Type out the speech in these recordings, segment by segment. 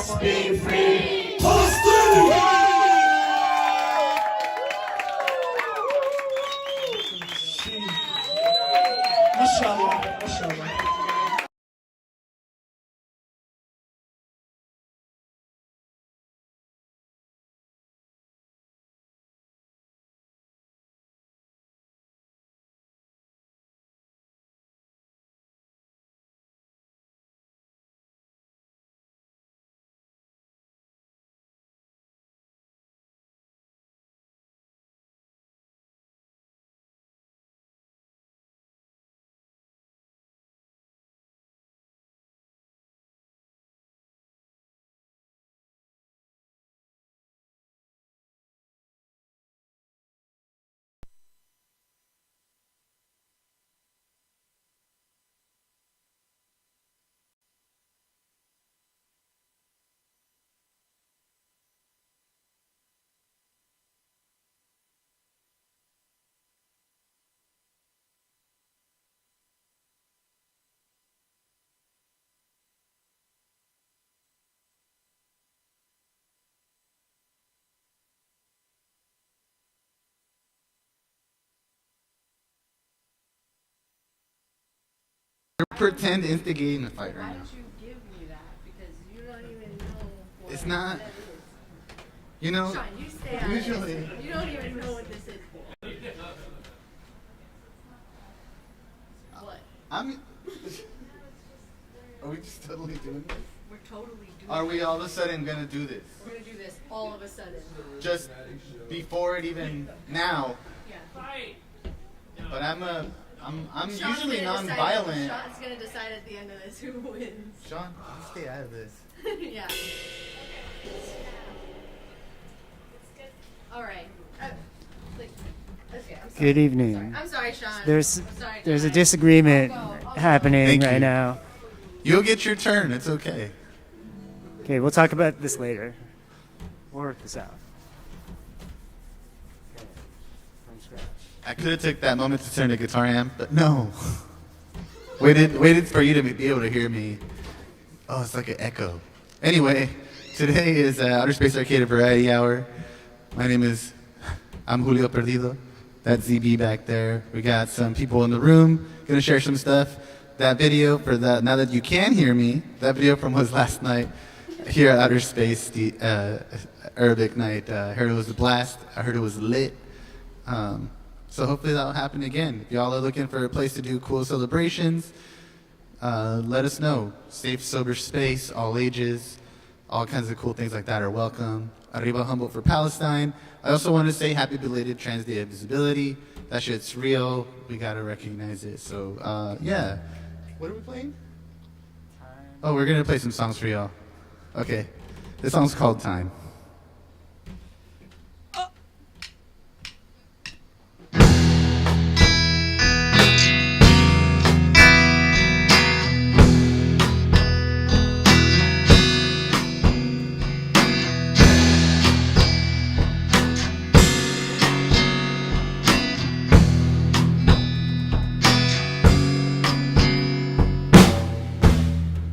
must be free. Palestine! Mashallah, mashallah. Pretend instigating a fight right Why now. did you give me that? Because you don't even know what It's not, that you know, is. Sean, you stay out usually. of this. You don't even know what this is for. What? Are we just totally doing this? We're totally doing Are we all of a sudden gonna do this? We're going to do this all of a sudden. Just before it even now. Yeah. But I'm Sean's usually gonna decide- non-violent. Sean's going to decide at the end of this who wins. Sean, you stay out of this. Yeah. All right. Okay, I'm sorry. Good evening. I'm sorry, Sean. There's I'm sorry, there's a guys. disagreement I'll go. happening Thank right you. now. You'll get your turn. It's okay. Okay, we'll talk about this later. We'll work this out. Okay, from scratch. I could have took that moment to turn the guitar amp, but no. Waited for you to be able to hear me. Oh, it's like an echo. Anyway, today is Outer Space Arcade Variety Hour. My name is, I'm Julio Perdido. That's ZB back there. We got some people in the room, gonna share some stuff. That video for that, now that you can hear me, that video from was last night here at Outer Space, the Arabic night. I heard it was a blast. I heard it was lit. So hopefully that'll happen again. If y'all are looking for a place to do cool celebrations, let us know. Safe, sober space, all ages, all kinds of cool things like that are welcome. Arriba Humboldt for Palestine. I also want to say happy belated Trans Day of Visibility. That shit's real. We gotta recognize it. So yeah. What are we playing? Oh, we're gonna play some songs for y'all. Okay. This song's called Time.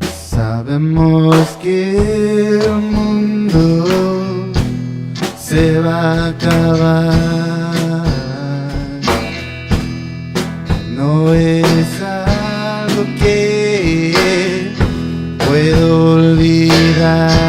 Sabemos que el mundo se va a acabar. No es algo que puedo olvidar.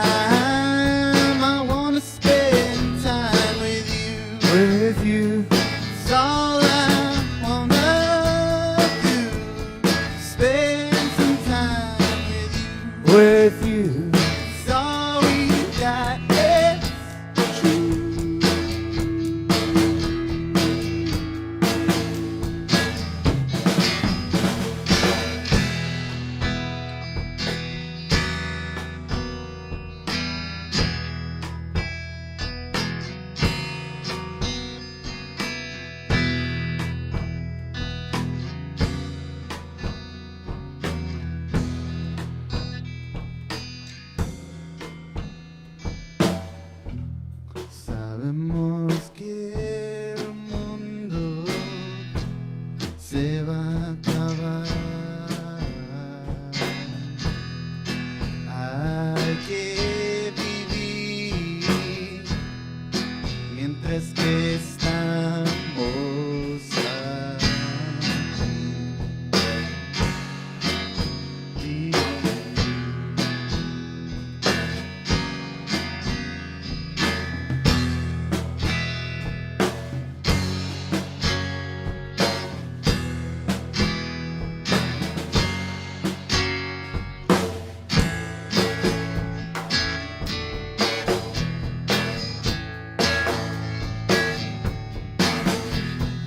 Time, I wanna spend time with you. With you, it's all I wanna do. Spend some time with you. With you, it's all we got. It's true. Sabemos que el mundo se va a acabar. Hay que vivir mientras que estamos aquí.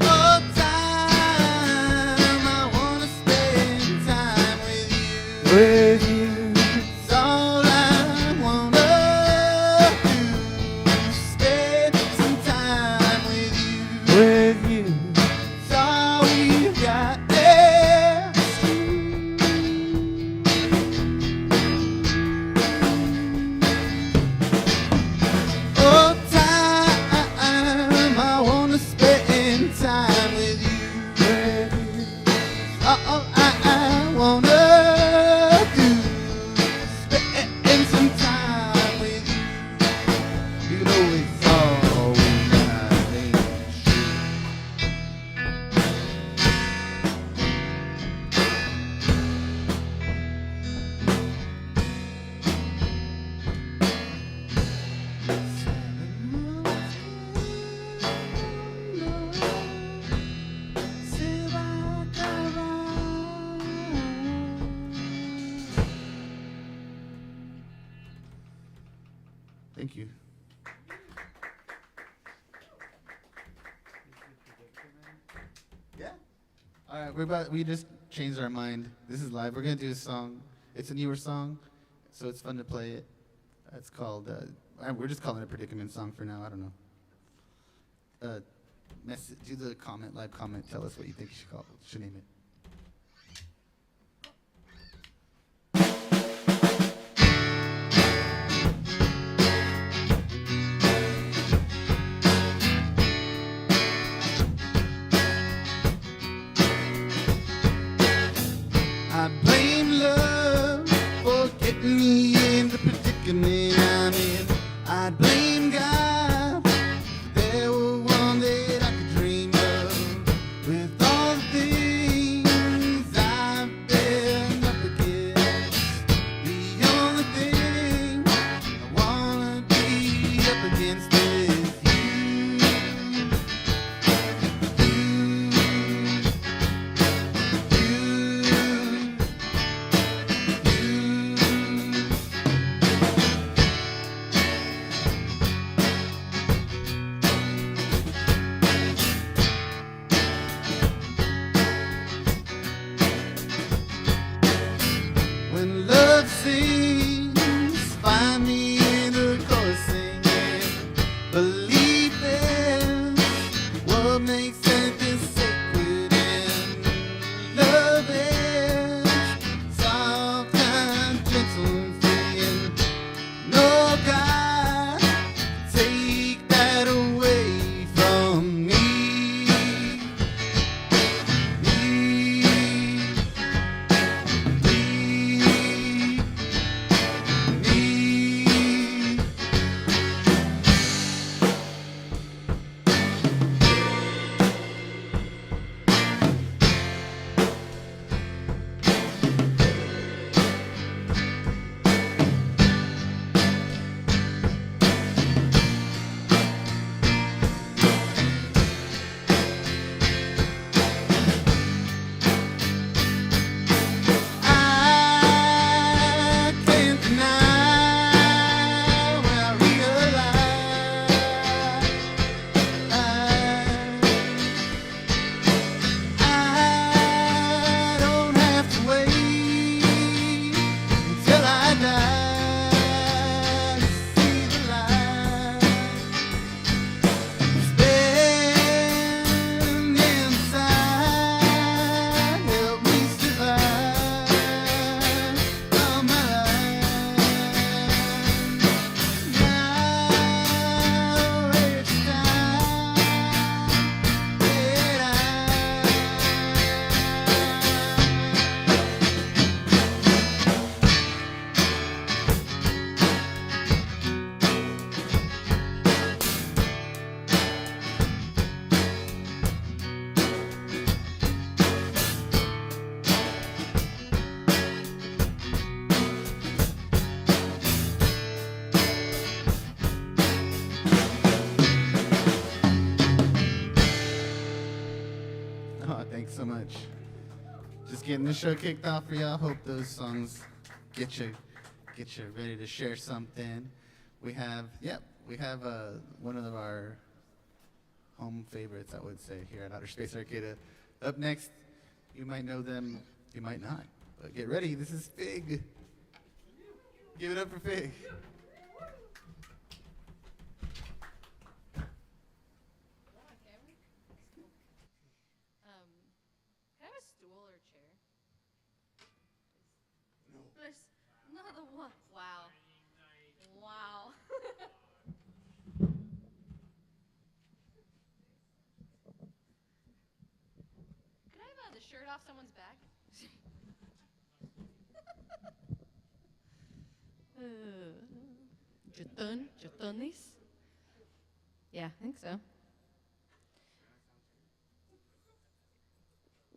Oh, time, I wanna spend time with you. With you. It's all I wanna do. Spend some time with you. With you. It's all we've got left. Oh, time, I wanna spend time with you. All I wanna do. Spend some time with you. You know it's all we got left. Se va a acabar. Thank you. Yeah. All right, we just changed our mind. This is live. We're gonna do a song. It's a newer song, so it's fun to play it. It's called. We're just calling it a predicament song for now. I don't know. Do the comment, live comment. Tell us what you think you should name it. I blame love for getting me in the predicament I'm in. I blame God. There were one that I could dream of. With all the things I've been up against, the only thing I wanna be up against is you. so much. Just getting the show kicked off for y'all. Hope those songs get you ready to share something. We have one of our home favorites, I would say, here at Outer Space Arcata. Up next, you might know them, you might not. But get ready, this is Fig. Give it up for Fig. Can I have a stool or a chair? No. There's another one. Wow. Wow. Could I have the shirt off someone's back? You done these? Yeah, I think so.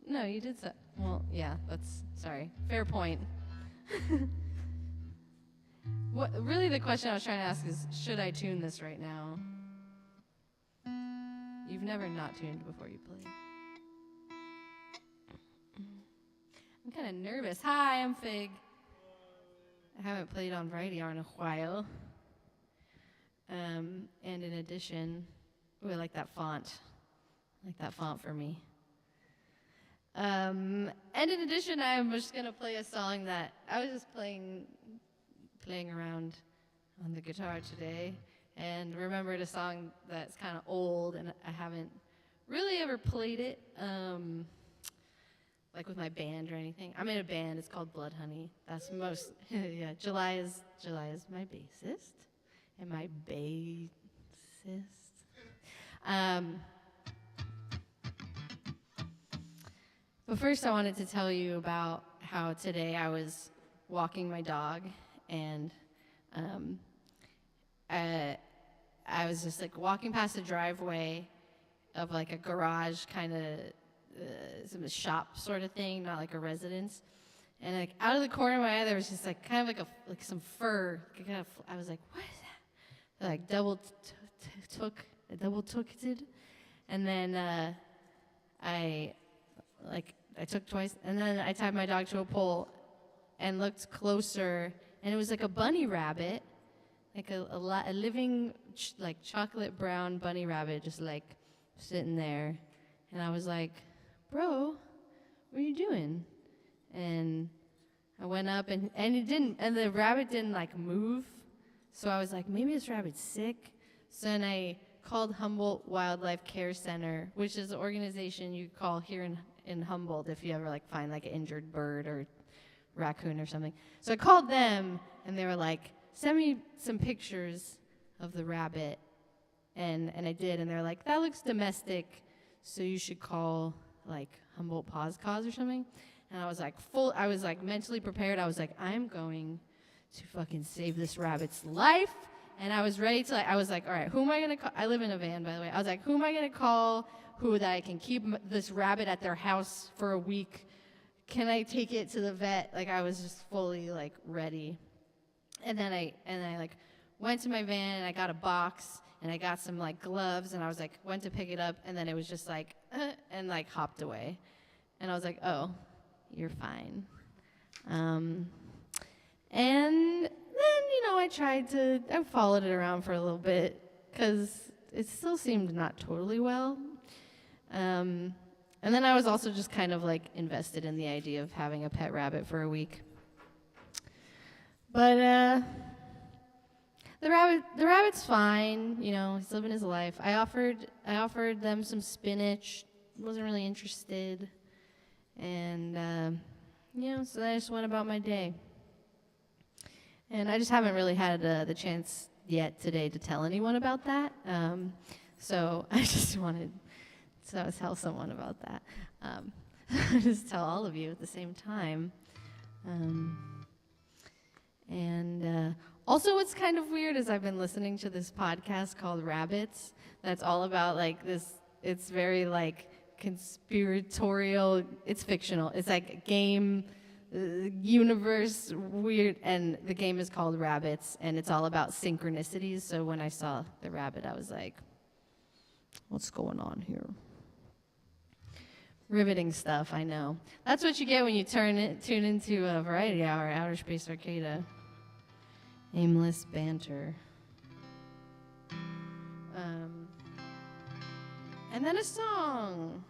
No, you did so. Well, yeah, sorry. Fair point. Really the question I was trying to ask is, should I tune this right now? You've never not tuned before you play. I'm kind of nervous. Hi, I'm Fig. I haven't played on Variety in a while. And in addition, I like that font. I like that font for me. And in addition, I'm just going to play a song that I was just playing around on the guitar today and remembered a song that's kind of old and I haven't really ever played it like with my band or anything. I'm in a band, it's called Blood Honey. That's most, yeah, July is my bassist and my bassist. But first I wanted to tell you about how today I was walking my dog and I was just like walking past a driveway of like a garage kind of some shop sort of thing, not like a residence. And like out of the corner of my eye there was just like kind of like some fur. I was like, what is that? They're like double tooked. And then I took twice, and then I tied my dog to a pole and looked closer, and it was like a bunny rabbit, like a living like chocolate brown bunny rabbit, just like sitting there. And I was like, bro, what are you doing? And I went up, and the rabbit didn't like move. So I was like, maybe this rabbit's sick. So then I called Humboldt Wildlife Care Center, which is an organization you call here in Humboldt if you ever like find like an injured bird or raccoon or something. So I called them, and they were like, send me some pictures of the rabbit. And I did, and they're like, that looks domestic, so you should call like Humboldt Paws Cause or something. And I was like mentally prepared. I was like, I'm going to fucking save this rabbit's life. And I was ready to, I was like, all right, who am I going to call? I live in a van, by the way. I was like, who am I going to call that I can keep this rabbit at their house for a week? Can I take it to the vet? Like, I was just fully, like, ready. And then I like, went to my van, and I got a box, and I got some, like, gloves, and I was like, went to pick it up, and then it was just like, and, like, hopped away. And I was like, oh, you're fine. And then, I followed it around for a little bit because it still seemed not totally well. And then I was also just kind of like invested in the idea of having a pet rabbit for a week. But the rabbit's fine, he's living his life. I offered them some spinach, wasn't really interested. And, so I just went about my day. And I just haven't really had the chance yet today to tell anyone about that. So I just wanted to tell someone about that. Just tell all of you at the same time. And also what's kind of weird is I've been listening to this podcast called Rabbits that's all about like this, it's very like conspiratorial, it's fictional. It's like a game universe, weird, and the game is called Rabbits, and it's all about synchronicities. So when I saw the rabbit, I was like, what's going on here? Riveting stuff, I know. That's what you get when you tune into a variety hour, Outer Space Arcata. Aimless banter. And then a song.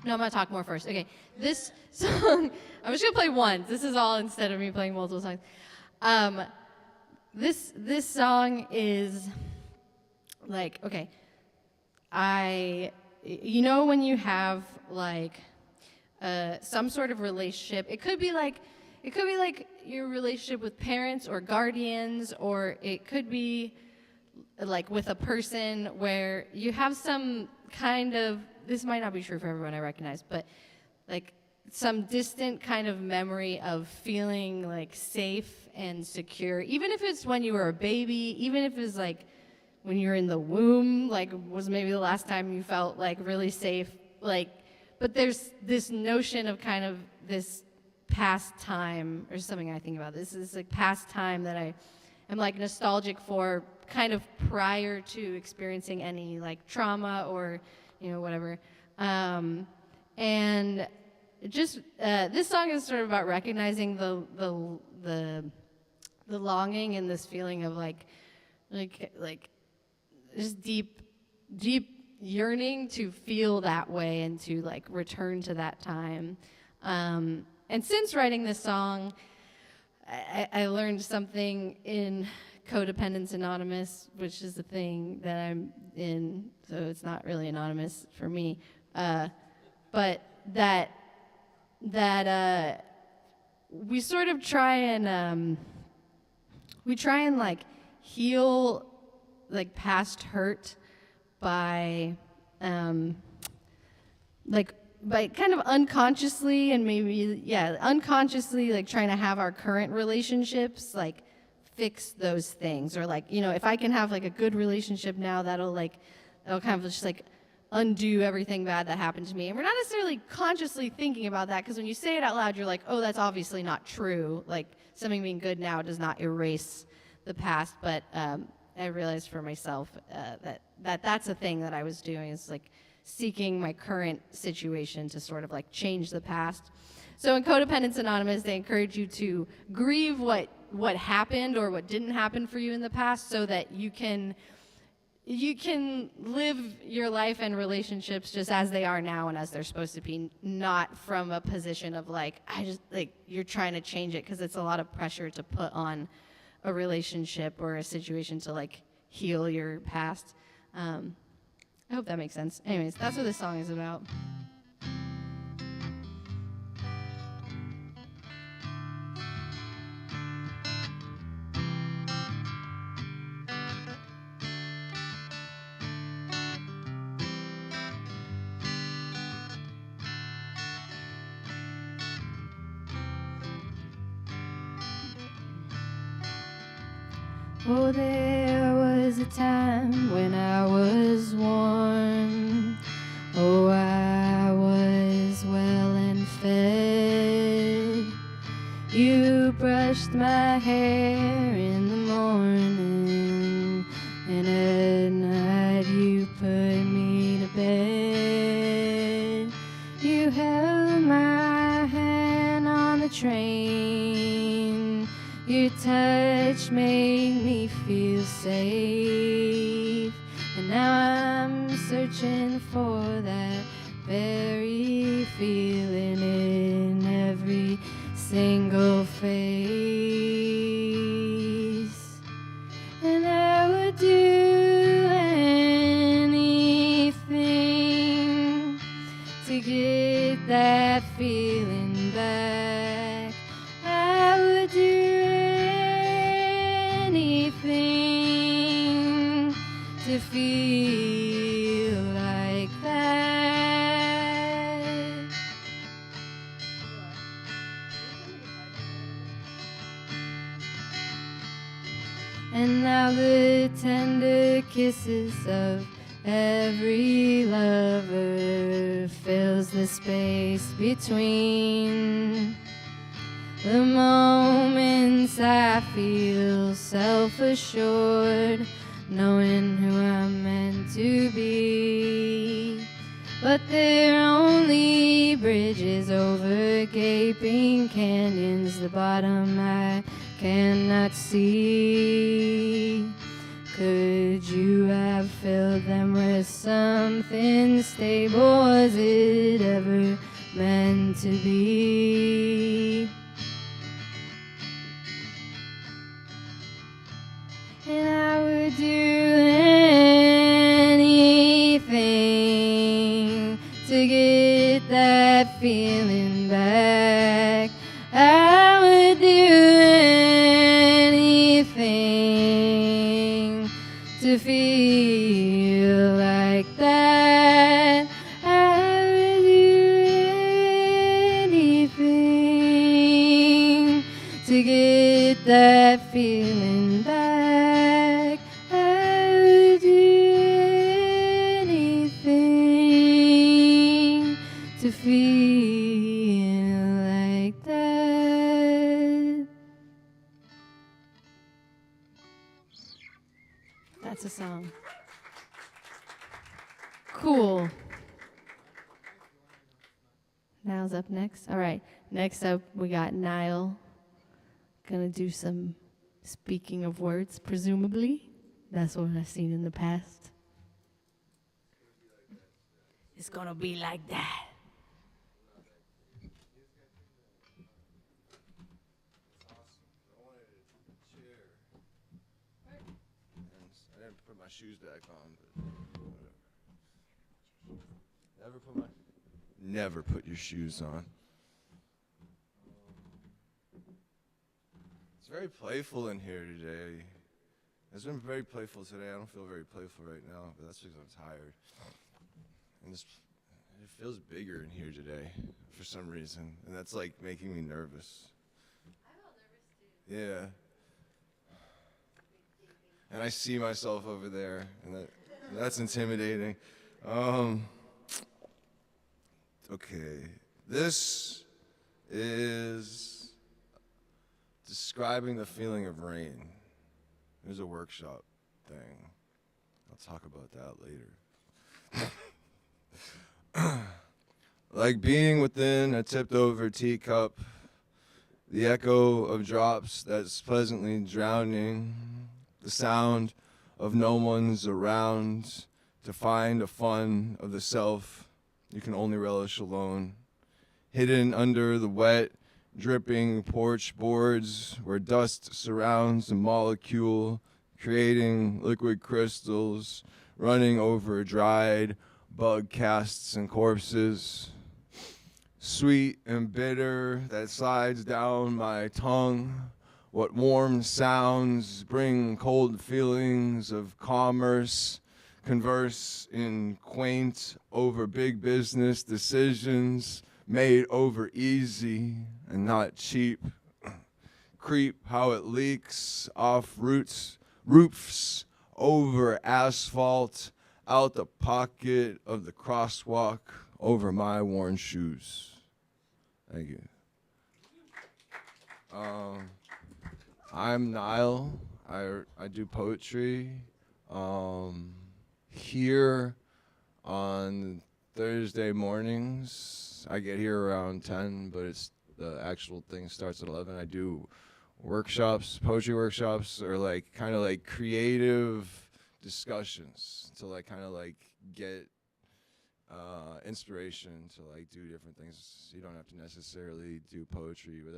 No, I'm going to talk more first. Okay, this song, I'm just going to play one. This is all instead of me playing multiple songs. This song is like, okay, you know when you have like some sort of relationship, it could be like your relationship with parents or guardians, or it could be like with a person where you have some kind of, this might not be true for everyone I recognize, but like some distant kind of memory of feeling like safe and secure, even if it's when you were a baby, even if it's like when you were in the womb, like was maybe the last time you felt like really safe, like, but there's this notion of kind of this past time or something I think about. This is like past time that I am like nostalgic for, kind of prior to experiencing any like trauma or, you know, whatever. And just this song is sort of about recognizing the longing and this feeling of like just deep yearning to feel that way and to like return to that time. And since writing this song, I learned something in Codependence Anonymous, which is the thing that I'm in, so it's not really anonymous for me, but that we sort of try and like heal like past hurt by by kind of unconsciously and maybe unconsciously like trying to have our current relationships like fix those things, or like, you know, if I can have like a good relationship now, that'll kind of just like undo everything bad that happened to me. And we're not necessarily consciously thinking about that, because when you say it out loud, you're like, oh, that's obviously not true. Like something being good now does not erase the past. But I realized for myself that's a thing that I was doing, is like seeking my current situation to sort of like change the past. So in Codependence Anonymous, they encourage you to grieve what happened or what didn't happen for you in the past, so that you can live your life and relationships just as they are now and as they're supposed to be, not from a position of like, you're trying to change it, because it's a lot of pressure to put on a relationship or a situation to like heal your past. I hope that makes sense. Anyways, that's what this song is about. Oh, there was a time when I was warm. Oh, I was well and fed. You brushed my hair in the morning, and at night you put me to bed. You held my hand on the train. Your touch made me feel safe, and now I'm searching for that very feeling in every single face. And I would do anything to get that feeling back. I would do anything to feel like that. And now the tender kisses of every lover fills the space between. The moments I feel self-assured, knowing who I'm meant to be. But they're only bridges over gaping canyons, the bottom I cannot see. Could you have filled them with something stable? Was it ever meant to be? And I would do anything to get that feeling back. I would do anything to feel like that. I would do anything to get that feeling back. I would do anything to feel like that. That's a song. Cool. Niall's up next. All right. Next up, we got Niell. Gonna do some speaking of words, presumably. That's what I've seen in the past. It's gonna be like that. I didn't put my shoes back on, but whatever. Never put your shoes on. It's very playful in here today. It's been very playful today. I don't feel very playful right now, but that's because I'm tired. And it feels bigger in here today for some reason, and that's like making me nervous. I felt nervous too. Yeah. And I see myself over there, and that's intimidating. Okay, this is describing the feeling of rain. There's a workshop thing. I'll talk about that later. Like being within a tipped over teacup, the echo of drops that's pleasantly drowning, the sound of no one's around to find a fun of the self you can only relish alone. Hidden under the wet, dripping porch boards where dust surrounds the molecule, creating liquid crystals, running over dried bug casts and corpses. Sweet and bitter that slides down my tongue. What warm sounds bring cold feelings of commerce, converse in quaint over big business decisions made over easy and not cheap. Creep how it leaks off roofs over asphalt, out the pocket of the crosswalk over my worn shoes. Thank you. I'm Niell. I do poetry. Here on Thursday mornings, I get here around 10, but the actual thing starts at 11. I do workshops, poetry workshops, or like kind of like creative discussions to like kind of like get inspiration to like do different things. You don't have to necessarily do poetry, but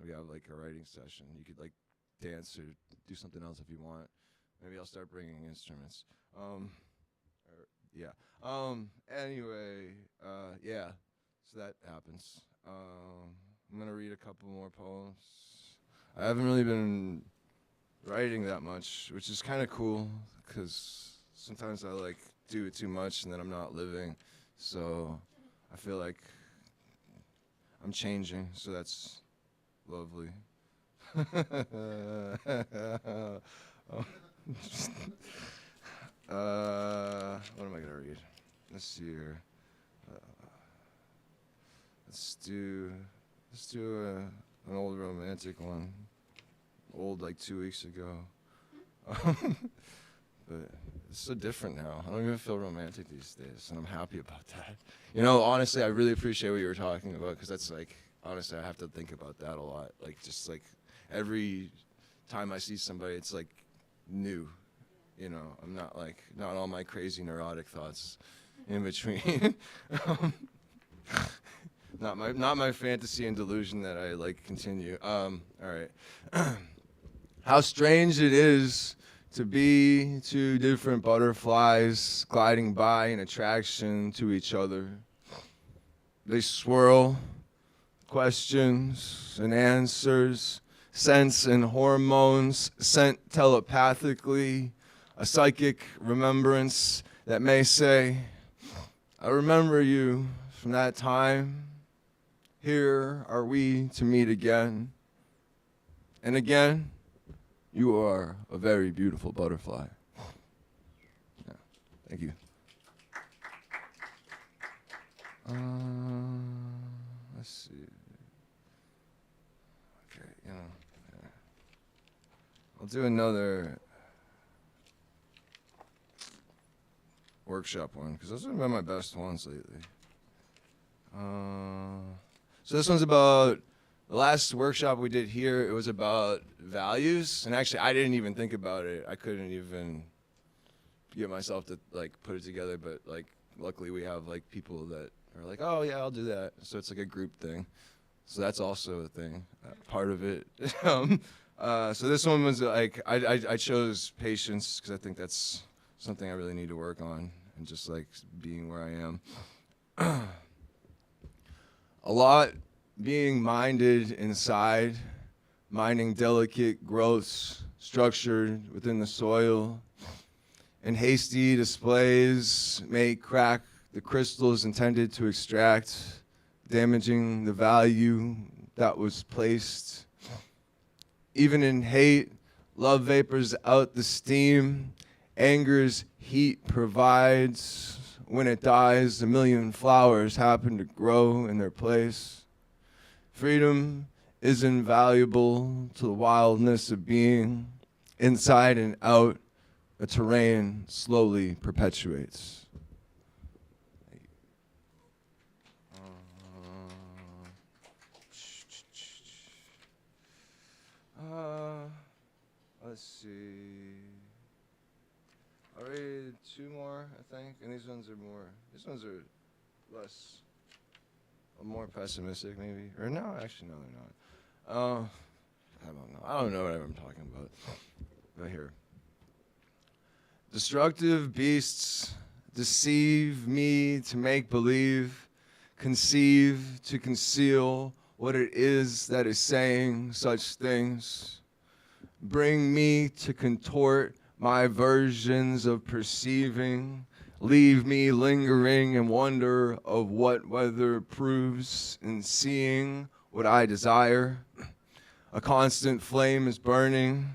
we have like a writing session. You could like dance or do something else if you want. Maybe I'll start bringing instruments. Anyway, so that happens. I'm gonna read a couple more poems. I haven't really been writing that much, which is kind of cool, because sometimes I like do it too much and then I'm not living. So I feel like I'm changing, so that's lovely. What am I gonna read? Let's see here. Let's do an old romantic one. Old like 2 weeks ago. But it's so different now. I don't even feel romantic these days, and I'm happy about that. You know, honestly, I really appreciate what you were talking about, because that's like, honestly, I have to think about that a lot. Like, just like every time I see somebody, it's like new. You know, I'm not like, not all my crazy neurotic thoughts in between. Not my fantasy and delusion that I like continue. All right. How strange it is to be two different butterflies gliding by in attraction to each other. They swirl, questions and answers, sense and hormones sent telepathically, a psychic remembrance that may say, I remember you from that time. Here are we to meet again. And again, you are a very beautiful butterfly. Yeah, thank you. Let's see. Okay, you know, yeah. I'll do another workshop one, because those have been my best ones lately. So this one's about, the last workshop we did here, it was about values, and actually I didn't even think about it. I couldn't even get myself to like put it together, but like luckily we have like people that are like, oh yeah, I'll do that. So it's like a group thing. So that's also a thing, part of it. So this one was like, I chose patience because I think that's something I really need to work on, and just like being where I am. A lot being minded inside, minding delicate growths structured within the soil, and hasty displays may crack the crystals intended to extract, damaging the value that was placed. Even in hate, love vapors out the steam, anger's heat provides. When it dies, a million flowers happen to grow in their place. Freedom is invaluable to the wildness of being. Inside and out, a terrain slowly perpetuates. Let's see. I read two more, I think, and these ones are less, more pessimistic, maybe. Or no, actually, no, they're not. I don't know what I'm talking about. But here. Destructive beasts deceive me to make believe, conceive to conceal what it is that is saying such things. Bring me to contort my versions of perceiving, leave me lingering in wonder of what weather proves in seeing what I desire. A constant flame is burning,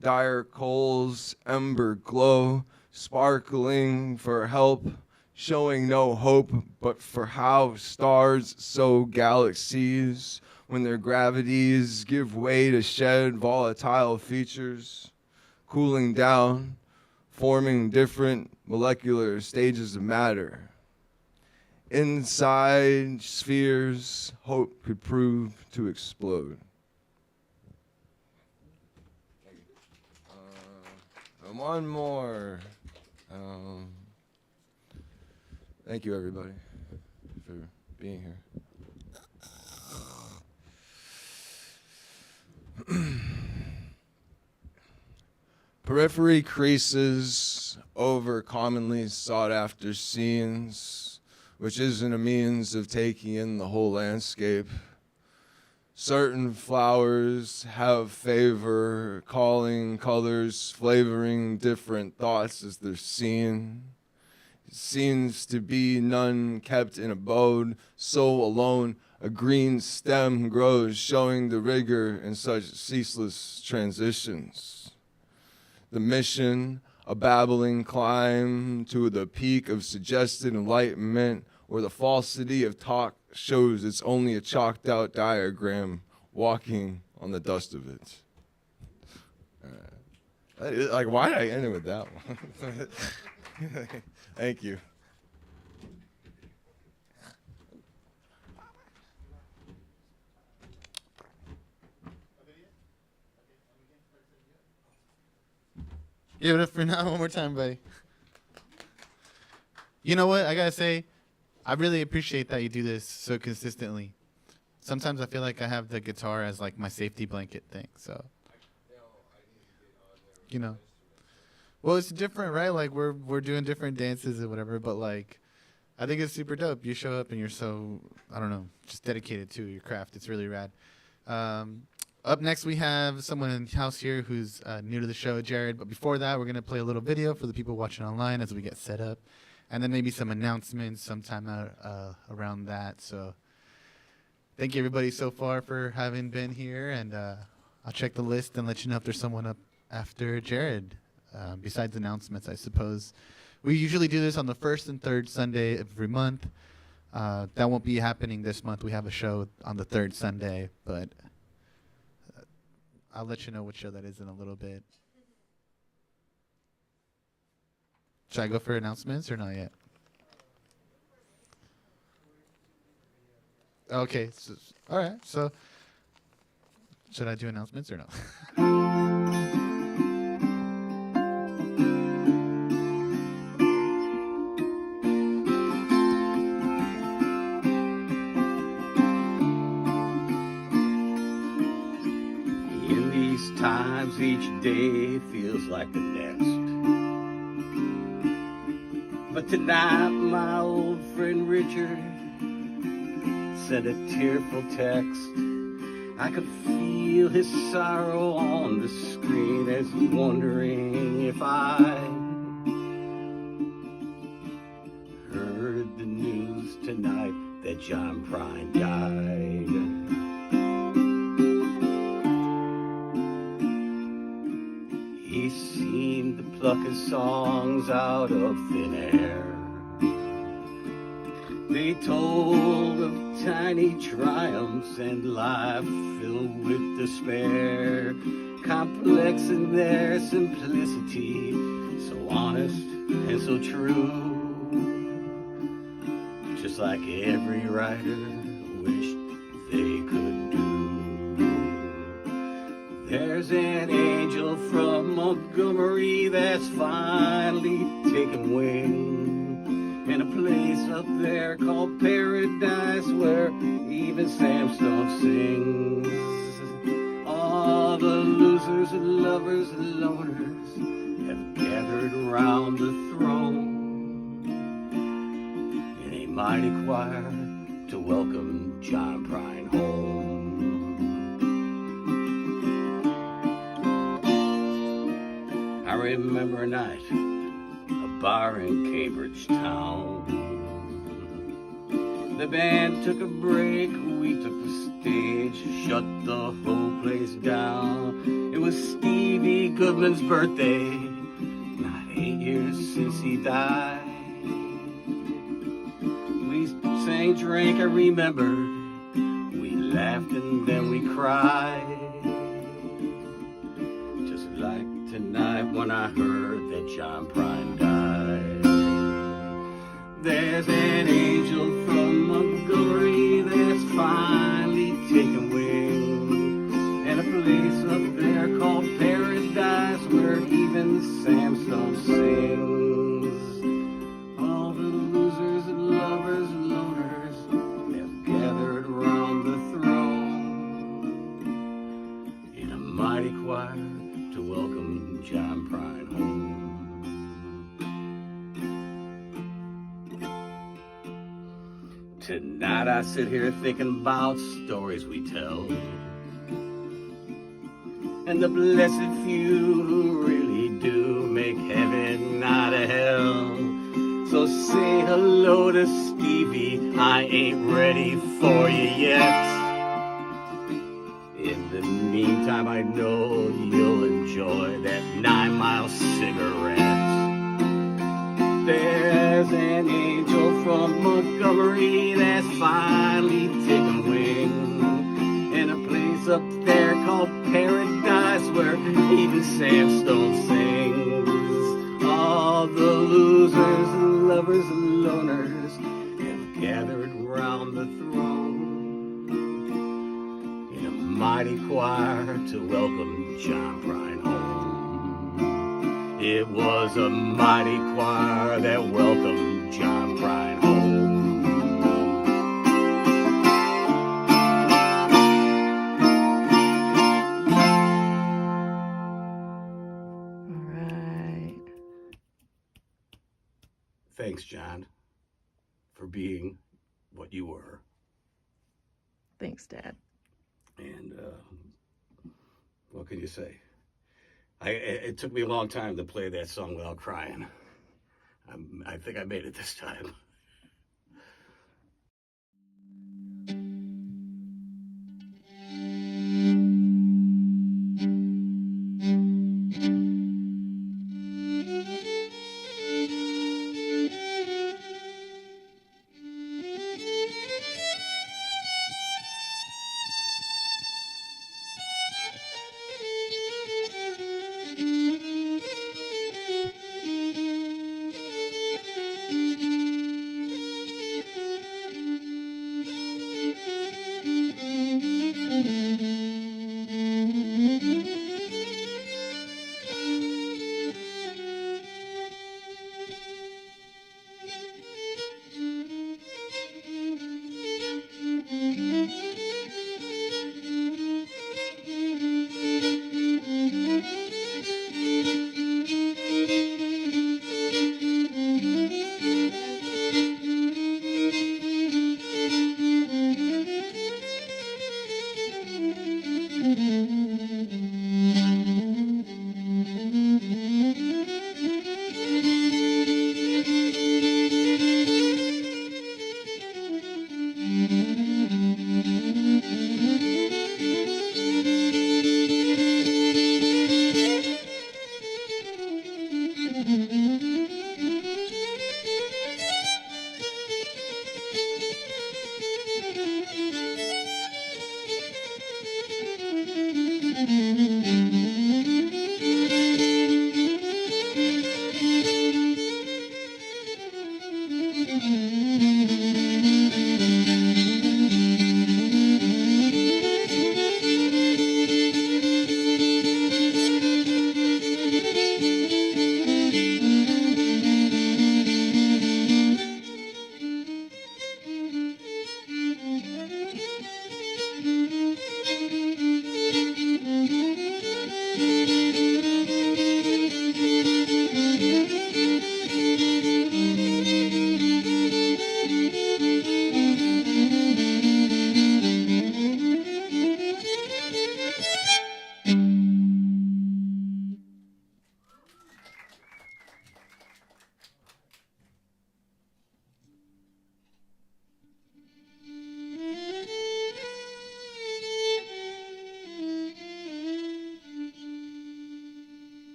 dire coals, ember glow, sparkling for help, showing no hope, but for how stars so galaxies, when their gravities give way to shed volatile features, cooling down, forming different molecular stages of matter. Inside spheres, hope could prove to explode. And one more. Thank you, everybody, for being here. Periphery creases over commonly sought after scenes, which isn't a means of taking in the whole landscape. Certain flowers have favor, calling colors, flavoring different thoughts as they're seen. It seems to be none kept in abode, so alone a green stem grows, showing the rigor in such ceaseless transitions. The mission, a babbling climb to the peak of suggested enlightenment, where the falsity of talk shows it's only a chalked out diagram walking on the dust of it. Like, why did I end it with that one? Thank you. Give it up for now one more time, buddy. You know what? I gotta say, I really appreciate that you do this so consistently. Sometimes I feel like I have the guitar as like my safety blanket thing, so. You know. Well, it's different, right? Like we're doing different dances or whatever, but like I think it's super dope. You show up and you're so, I don't know, just dedicated to your craft. It's really rad. Up next, we have someone in the house here who's new to the show, Jared. But before that, we're going to play a little video for the people watching online as we get set up. And then maybe some announcements sometime out, around that. So thank you, everybody, so far for having been here. And I'll check the list and let you know if there's someone up after Jared, besides announcements, I suppose. We usually do this on the first and third Sunday of every month. That won't be happening this month. We have a show on the third Sunday, but I'll let you know what show that is in a little bit. Should I go for announcements or not yet? Okay. So, all right. So, should I do announcements or no? Times each day feels like the next. But tonight my old friend Richard sent a tearful text. I could feel his sorrow on the screen as he's wondering if I heard the news tonight that John Prine died. He seemed to pluck his songs out of thin air. They told of tiny triumphs and life filled with despair, complex in their simplicity, so honest and so true, just like every writer wished they could do. There's an angel from Montgomery that's finally taken wing in a place up there called Paradise where even Sam Stone sings. All the losers and lovers and loners have gathered around the throne in a mighty choir to welcome John Prine home. I remember a night, a bar in Cambridge town. The band took a break, we took the stage, shut the whole place down. It was Stevie Goodman's birthday, not 8 years since he died. We sang, drank, I remembered, we laughed and then we cried. Just like tonight when I heard that John Prine died. There's an angel from Montgomery that's finally taken wing in a place up there called Paradise where even Sam Stone sings. All the losers and lovers and loners have gathered around the throne in a mighty choir to welcome John Prine home. Tonight I sit here thinking about stories we tell and the blessed few who really do make heaven out of hell. So say hello to Stevie, I ain't ready for you yet. In the meantime, I know you'll enjoy that 9 Mile cigarette. There's an angel from Montgomery that's finally taken wing in a place place up there called Paradise where even sandstone sings. All the losers, lovers, and loners have gathered round the throne in a mighty choir to welcome John Prine home. It was a mighty choir that welcomed John Prine home. All right. Thanks, John, for being what you were. Thanks, Dad. And what can you say? It took me a long time to play that song without crying. I think I made it this time.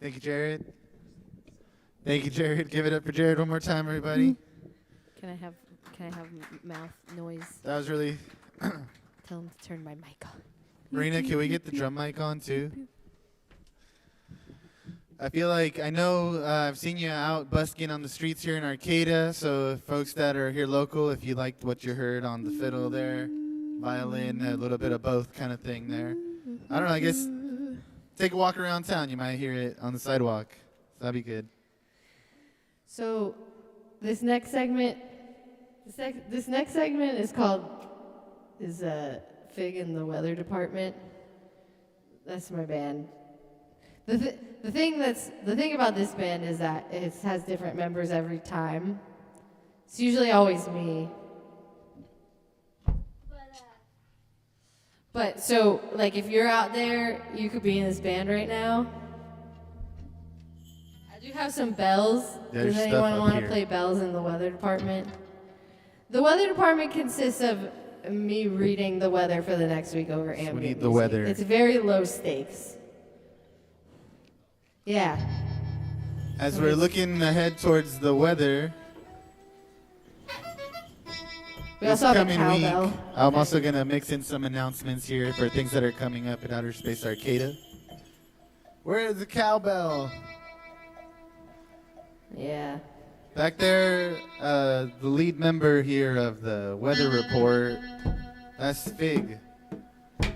Thank you, Jared. Thank you, Jared. Give it up for Jared one more time, everybody. Can I have mouth noise? That was really... Tell him to turn my mic on. Marina, can we get the drum mic on, too? I feel like, I know I've seen you out busking on the streets here in Arcata, so folks that are here local, if you liked what you heard on the fiddle there, violin, a little bit of both kind of thing there. I don't know, I guess take a walk around town, you might hear it on the sidewalk. So that'd be good. So this next segment is called Fig in the Weather Department. That's my band. The thing about this band is that it has different members every time. It's usually always me. But so like if you're out there, you could be in this band right now. I do have some bells. There's Does stuff anyone up want to here. play bells in the weather department? The weather department consists of me reading the weather for the next week over ambient we need the music. weather. It's very low stakes. Yeah. As we're looking ahead towards the weather, We this also have a coming cowbell. week, I'm also going to mix in some announcements here for things that are coming up at Outer Space Arcata. Where is the cowbell? Yeah. Back there, the lead member here of the weather report, that's Fig.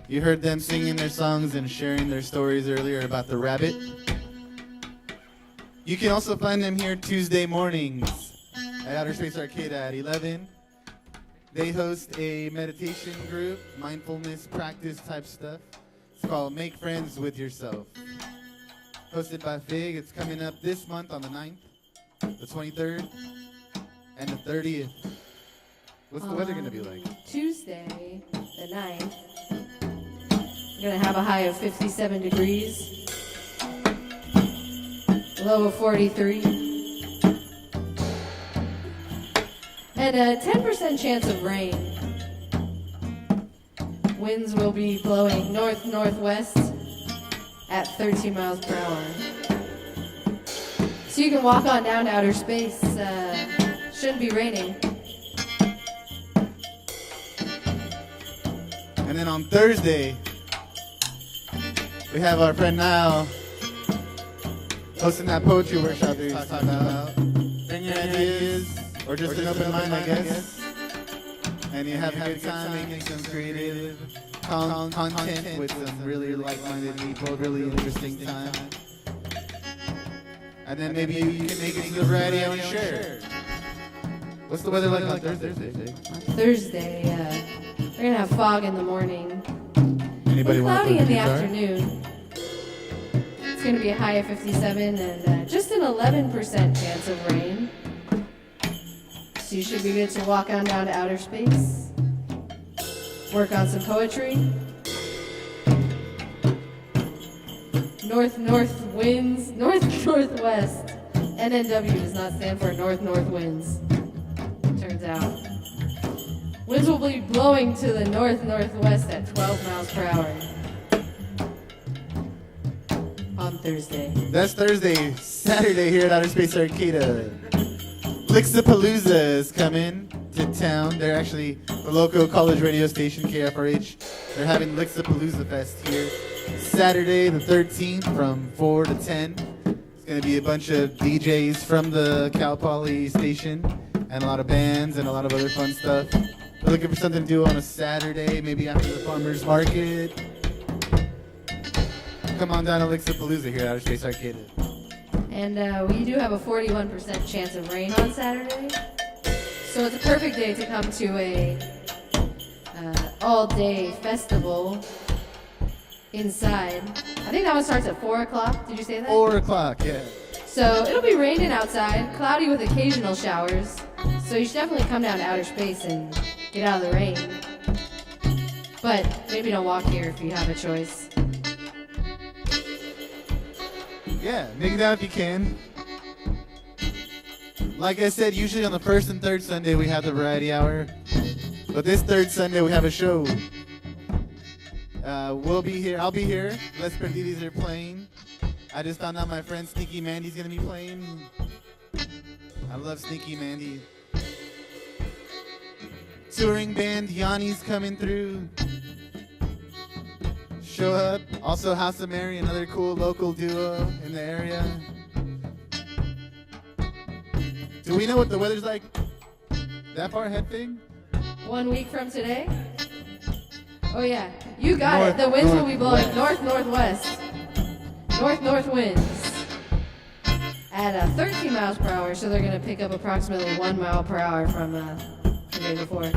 You heard them singing their songs and sharing their stories earlier about the rabbit. You can also find them here Tuesday mornings at Outer Space Arcata at 11. They host a meditation group, mindfulness practice type stuff. It's called Make Friends with Yourself. Hosted by Fig. It's coming up this month on the 9th, the 23rd, and the 30th. What's the weather going to be like? Tuesday, the 9th, we're going to have a high of 57 degrees, low of 43, and a 10% chance of rain. Winds will be blowing north-northwest at 13 miles per hour. So you can walk on down to outer space. Shouldn't be raining. And then on Thursday, we have our friend Niell hosting that poetry workshop that he was talking about. Bring your ideas, or just an open mind, I guess. And you have a good time making some creative content with some really like-minded people, really interesting time. And then maybe you can make it to the variety and share. What's the weather like on Thursday? On Thursday, we're going to have fog in the morning. Anybody And want to cloudy in the guitar? afternoon. It's going to be a high of 57 and just an 11% chance of rain. So you should be good to walk on down to outer space. Work on some poetry. North-north winds, north-northwest. NNW does not stand for north-north winds. Turns out. Winds will be blowing to the north-northwest at 12 miles per hour. On Thursday. That's Thursday. Saturday here at Outer Space Arcata. Lxs is coming to town. They're actually the local college radio station, KFRH. They're having Lxs Fest here Saturday the 13th from 4 to 10. It's going to be a bunch of DJs from the Cal Poly station and a lot of bands and a lot of other fun stuff. We're looking for something to do on a Saturday, maybe after the farmer's market. Come on down to Lxs here at Outer Space Arcata. And we do have a 41% chance of rain on Saturday. So it's a perfect day to come to a all-day festival inside. I think that one starts at 4 o'clock. Did you say that? 4 o'clock, yeah. So it'll be raining outside, cloudy with occasional showers. So you should definitely come down to outer space and get out of the rain. But maybe don't walk here if you have a choice. Yeah, make it down if you can. Like I said, usually on the first and third Sunday we have the variety hour. But this third Sunday we have a show. We'll be here. I'll be here. Lxs Perdidxs are playing. I just found out my friend Sneaky Mandy's gonna be playing. I love Sneaky Mandy. Touring band Yanni's coming through. Show up. Also House of Mary, another cool local duo in the area. Do we know what the weather's like that far ahead, Fig? 1 week from today? Oh yeah, you got it. The winds will be blowing north-northwest. North-north winds at 13 miles per hour, so they're going to pick up approximately 1 mile per hour from the day before.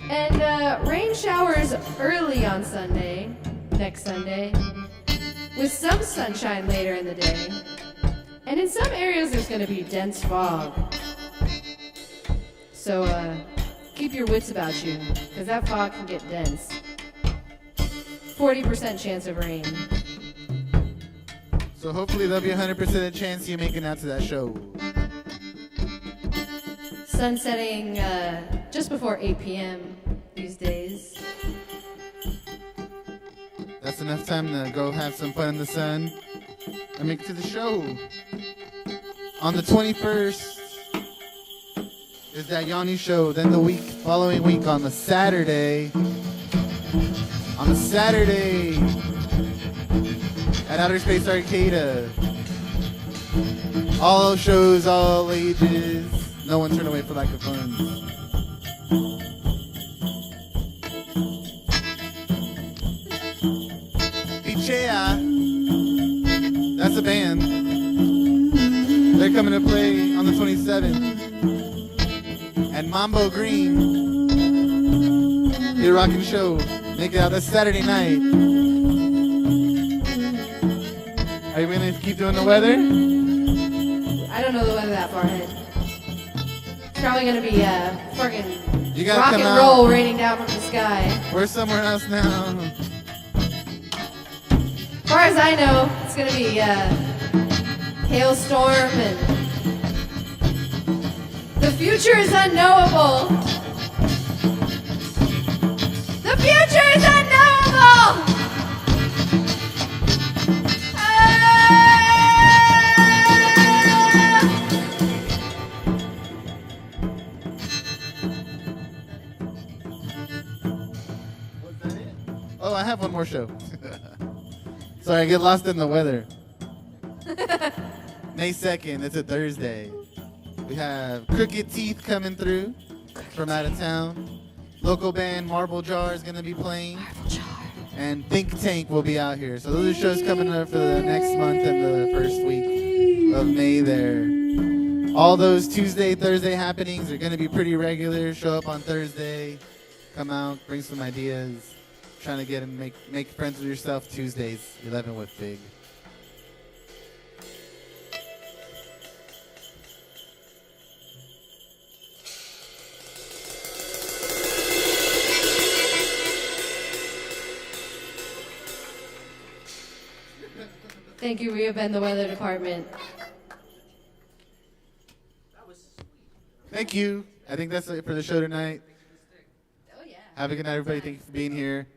And rain showers early on Sunday, next Sunday, with some sunshine later in the day. And in some areas, there's going to be dense fog. So keep your wits about you, because that fog can get dense. 40% chance of rain. So hopefully there'll be 100% chance of you making out to that show. Sun setting just before 8 p.m. these days. That's enough time to go have some fun in the sun and make it to the show. On the 21st is that Yanni show. Then the following week on the Saturday. On the Saturday at Outer Space Arcata. All shows, all ages. No one turn away for lack of funds. Pichea, that's a band. They're coming to play on the 27th. And Mambo Green, your rockin' show. Make it out this Saturday night. Are you gonna keep doing the weather? I don't know the weather that far ahead. It's probably gonna be fucking You gotta rock come and out. roll raining down from the sky. We're somewhere else now. As far as I know, it's gonna be hailstorm and the future is unknowable. The future is unknowable. Oh, I have one more show. Sorry, I get lost in the weather. May 2nd, it's a Thursday. We have Crooked Teeth coming through from out of town. Local band Marble Jar is going to be playing. And Think Tank will be out here. So those are shows coming up for the next month and the first week of May there. All those Tuesday, Thursday happenings are going to be pretty regular. Show up on Thursday. Come out, bring some ideas. Trying to get and make friends with yourself Tuesdays, 11 with Fig. Thank you, we have been the weather department. Thank you. I think that's it for the show tonight. Oh yeah. Have a good night, everybody. Thank you for being here.